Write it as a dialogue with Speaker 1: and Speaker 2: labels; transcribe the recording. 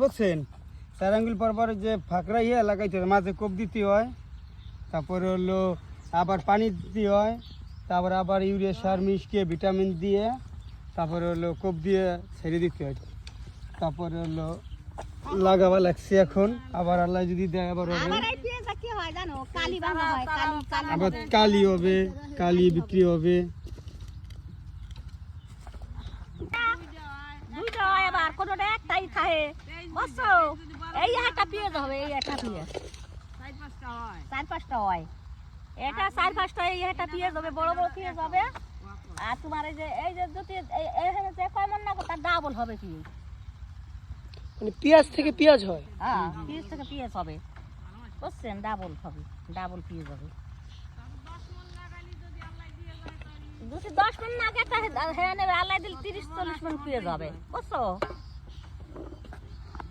Speaker 1: বুঝছেন 4 আঙ্গুল পর যে ফাঁকরা লাগাইতে হয়, মাঝে কোপ দিতে হয়, তারপরে হলো আবার পানি দিতে হয়, তারপরে আবার ইউরিয়া সার মিশিয়ে ভিটামিন দিয়ে তারপরে হলো কোপ দিয়ে ছেড়ে দিতে হয়। তারপরে হলো লাগাবা লাগছে এখন, আবার আল্লাহ যদি দেয় আবার হবে, আবার কালি হবে, কালি বিক্রি হবে।
Speaker 2: এবার কোনোটা একটাই থাকে বুঝছো, এই একটা পেঁয়াজ হবে, এই একটা পেঁয়াজ 4-5টা হয়, এটা 4-5টা এই একটা পেঁয়াজ হবে, বড় বড় পেঁয়াজ হবে। আর তোমার এই যে যদি এখানে যে কমন না তার ডাবল হবে পেঁয়াজ,
Speaker 3: মানে পেঁয়াজ থেকে পেঁয়াজ হয়।
Speaker 2: হ্যাঁ পেঁয়াজ থেকে পেঁয়াজ হবে বুঝছেন, ডাবল হবে, ডাবল পেঁয়াজ হবে। যদি 10 মণ না একটা হ্যাঁ নেবে আল্লাহ দিলে 30-40 মণ পেঁয়াজ হবে বুঝছো।